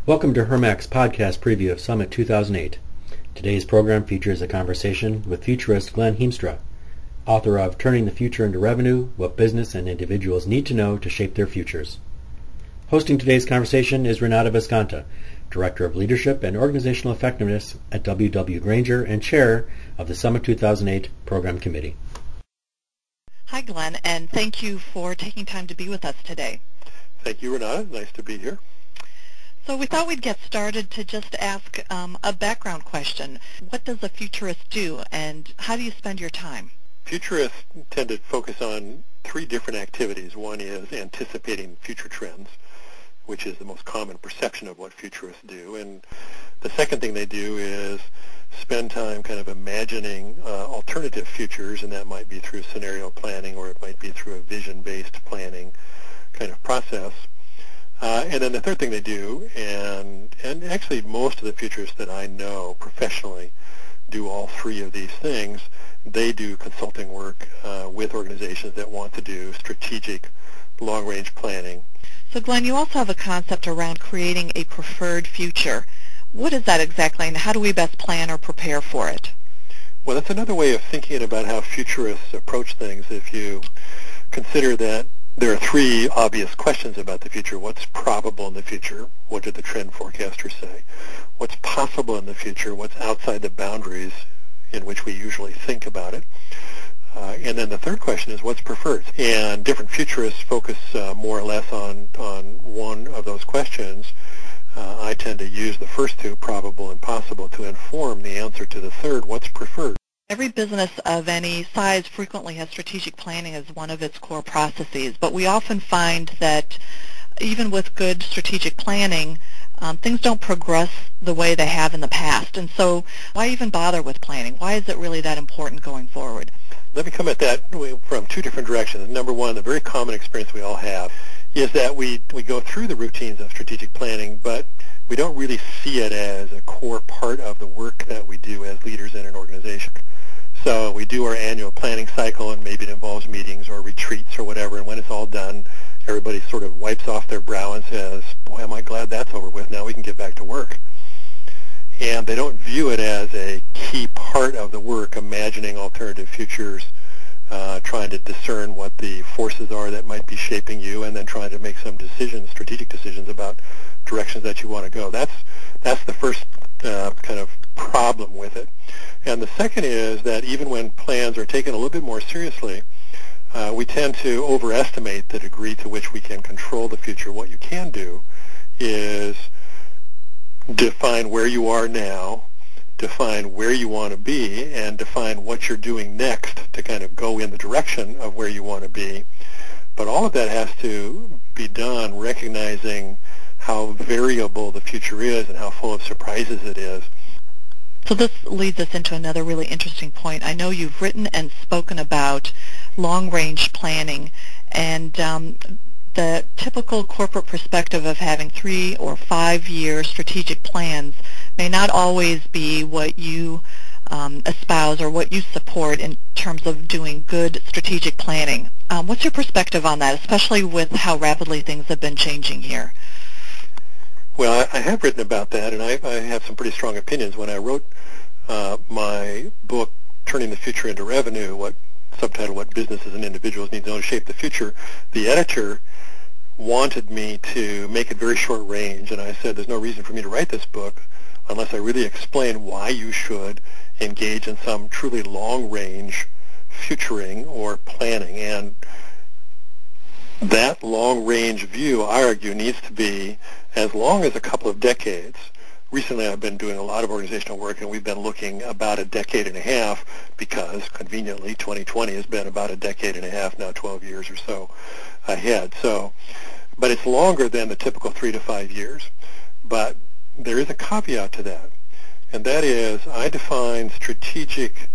Welcome to HERMAC's podcast preview of Summit 2008. Today's program features a conversation with futurist Glen Hiemstra, author of Turning the Future into Revenue, What Business and Individuals Need to Know to Shape Their Futures. Hosting today's conversation is Renata Visconta, Director of Leadership and Organizational Effectiveness at W.W. Grainger and Chair of the Summit 2008 Program Committee. Hi, Glen, and thank you for taking time to be with us today. Thank you, Renata. Nice to be here. So we thought we'd get started to just ask a background question. What does a futurist do, and how do you spend your time? Futurists tend to focus on three different activities. One is anticipating future trends, which is the most common perception of what futurists do. And the second thing they do is spend time kind of imagining alternative futures, and that might be through scenario planning or it might be through a vision-based planning kind of process. And then the third thing they do, and actually most of the futurists that I know professionally do all three of these things. They do consulting work with organizations that want to do strategic long-range planning. So Glen, you also have a concept around creating a preferred future. What is that exactly, and how do we best plan or prepare for it? Well, that's another way of thinking about how futurists approach things. If you consider that there are three obvious questions about the future. What's probable in the future? What did the trend forecasters say? What's possible in the future? What's outside the boundaries in which we usually think about it? And then the third question is what's preferred? And different futurists focus more or less on one of those questions. I tend to use the first two, probable and possible, to inform the answer to the third, what's preferred. Every business of any size frequently has strategic planning as one of its core processes, but we often find that even with good strategic planning, things don't progress the way they have in the past. And so why even bother with planning? Why is it really that important going forward? Let me come at that from two different directions. Number one, the very common experience we all have is that we go through the routines of strategic planning, but we don't really see it as a core part of the work that we do as leaders in an organization. So we do our annual planning cycle, and maybe it involves meetings or retreats or whatever, and when it's all done, everybody sort of wipes off their brow and says, boy, am I glad that's over with, now we can get back to work. And they don't view it as a key part of the work, imagining alternative futures, trying to discern what the forces are that might be shaping you, and then trying to make some decisions, strategic decisions about directions that you want to go. That's the first kind of problem with it. And the second is that even when plans are taken a little bit more seriously, we tend to overestimate the degree to which we can control the future. What you can do is define where you are now, define where you want to be, and define what you're doing next to kind of go in the direction of where you want to be. But all of that has to be done recognizing how variable the future is and how full of surprises it is. So this leads us into another really interesting point. I know you've written and spoken about long-range planning, and the typical corporate perspective of having 3 or 5 year strategic plans may not always be what you espouse or what you support in terms of doing good strategic planning. What's your perspective on that, especially with how rapidly things have been changing here? Well, I have written about that, and I have some pretty strong opinions. When I wrote my book, Turning the Future into Revenue, subtitled What Businesses and Individuals Need to Know to Shape the Future, the editor wanted me to make it very short range, and I said there's no reason for me to write this book unless I really explain why you should engage in some truly long-range futuring or planning. And that long-range view, I argue, needs to be as long as a couple of decades. Recently, I've been doing a lot of organizational work, and we've been looking about a decade and a half because, conveniently, 2020 has been about a decade and a half, now 12 years or so ahead. But it's longer than the typical 3 to 5 years. But there is a caveat to that, and that is I define strategic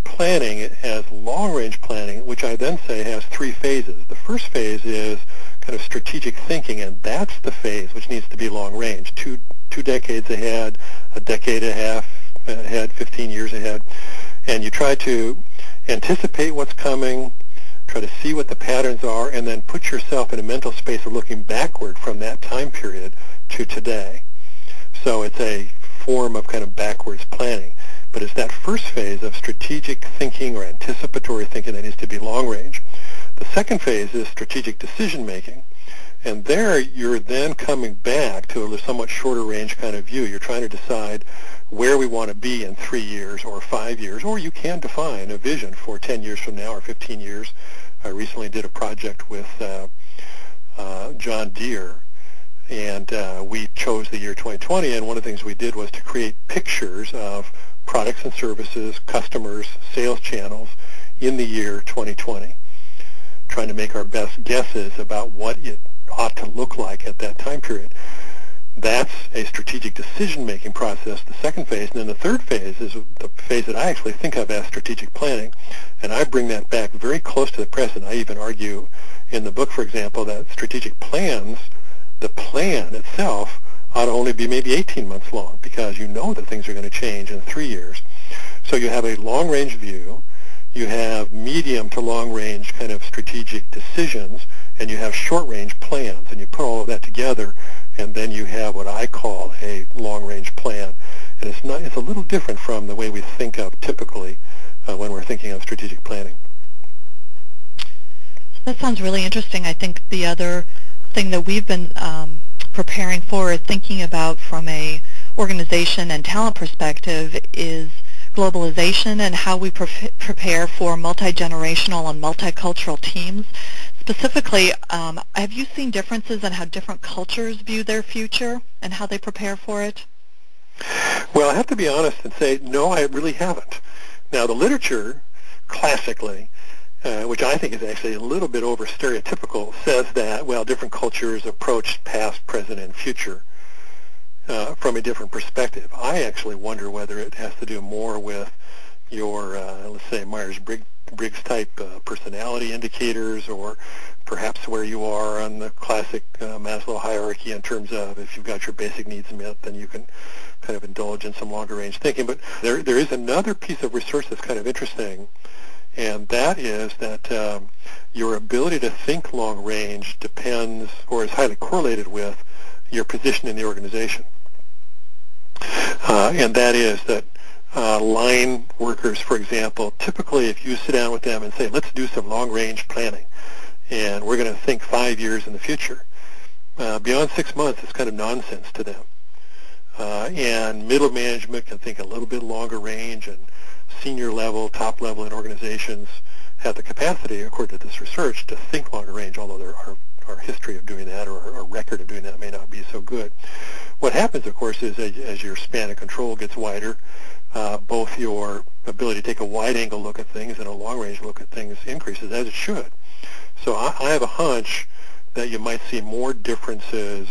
planning as long-range planning, which I then say has 3 phases. The first phase is kind of strategic thinking, and that's the phase which needs to be long-range, two decades ahead, a decade and a half ahead, 15 years ahead, and you try to anticipate what's coming, try to see what the patterns are, and then put yourself in a mental space of looking backward from that time period to today. So it's a form of kind of backwards planning. But it's that first phase of strategic thinking or anticipatory thinking that needs to be long range. The second phase is strategic decision making. And there you're then coming back to a somewhat shorter range kind of view. You're trying to decide where we want to be in 3 years or 5 years, or you can define a vision for 10 years from now or 15 years. I recently did a project with John Deere, and we chose the year 2020, and one of the things we did was to create pictures of products and services, customers, sales channels in the year 2020, trying to make our best guesses about what it ought to look like at that time period. That's a strategic decision-making process, the second phase. And then the third phase is the phase that I actually think of as strategic planning. And I bring that back very close to the present. I even argue in the book, for example, that strategic plans, the plan itself, ought to only be maybe 18 months long, because you know that things are going to change in 3 years. So you have a long-range view, you have medium to long-range kind of strategic decisions, and you have short-range plans. And you put all of that together, and then you have what I call a long-range plan. And it's a little different from the way we think of typically when we're thinking of strategic planning. That sounds really interesting. I think the other thing that we've been preparing for or thinking about from a organization and talent perspective is globalization and how we prepare for multi-generational and multicultural teams. Specifically, have you seen differences in how different cultures view their future and how they prepare for it? Well, I have to be honest and say, no, I really haven't. Now, the literature, classically, which I think is actually a little bit over stereotypical, says that, well, different cultures approach past, present, and future from a different perspective. I actually wonder whether it has to do more with your, let's say, Myers-Briggs type personality indicators, or perhaps where you are on the classic Maslow hierarchy in terms of if you've got your basic needs met, then you can kind of indulge in some longer range thinking. But there is another piece of research that's kind of interesting, and that is that your ability to think long range depends, or is highly correlated with, your position in the organization. And that is that line workers, for example, typically if you sit down with them and say, let's do some long-range planning, and we're going to think 5 years in the future, beyond 6 months, it's kind of nonsense to them. And middle management can think a little bit longer range, and senior level, top level in organizations have the capacity, according to this research, to think longer range, although our history of doing that or our record of doing that may not be so good. What happens, of course, is as your span of control gets wider, both your ability to take a wide-angle look at things and a long-range look at things increases, as it should. So I have a hunch that you might see more differences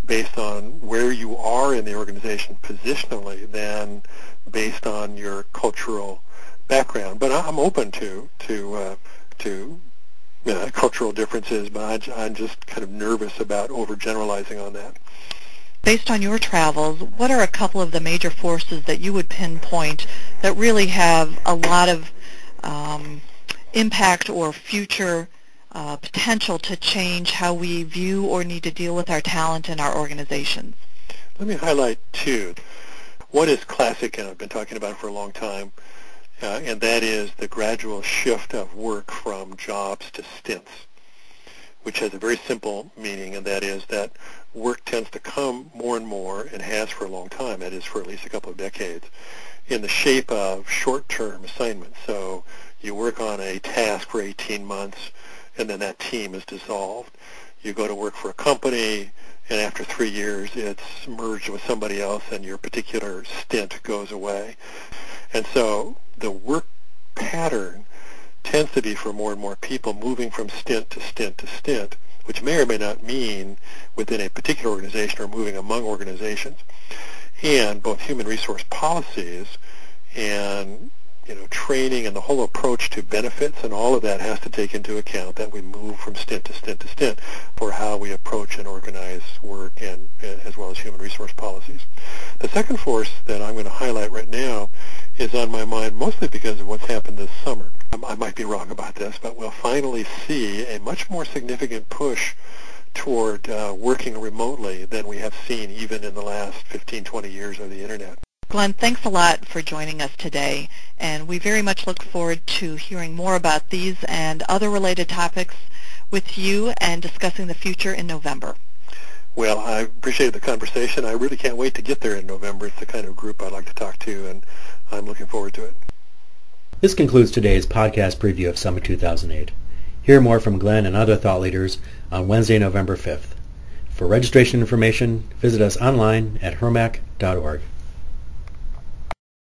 based on where you are in the organization positionally than based on your cultural background. But I'm open to cultural differences, but I'm just kind of nervous about overgeneralizing on that. Based on your travels, what are a couple of the major forces that you would pinpoint that really have a lot of impact or future potential to change how we view or need to deal with our talent in our organizations? Let me highlight two. One is classic, and I've been talking about it for a long time, and that is the gradual shift of work from jobs to stints, which has a very simple meaning, and that is that work tends to come more and more, and has for a long time, that is for at least a couple of decades, in the shape of short-term assignments. So you work on a task for 18 months, and then that team is dissolved. You go to work for a company, and after 3 years, it's merged with somebody else, and your particular stint goes away. And so the work pattern tends to be for more and more people moving from stint to stint to stint, which may or may not mean within a particular organization or moving among organizations. And both human resource policies and training and the whole approach to benefits and all of that has to take into account that we move from stint to stint to stint for how we approach and organize work, and as well as human resource policies. The second force that I'm going to highlight right now is on my mind mostly because of what's happened this summer. I might be wrong about this, but we'll finally see a much more significant push toward working remotely than we have seen even in the last 15, 20 years of the Internet. Glen, thanks a lot for joining us today, and we very much look forward to hearing more about these and other related topics with you and discussing the future in November. Well, I appreciate the conversation. I really can't wait to get there in November. It's the kind of group I'd like to talk to, and I'm looking forward to it. This concludes today's podcast preview of Summit 2008. Hear more from Glen and other thought leaders on Wednesday, November 5th. For registration information, visit us online at hermac.org.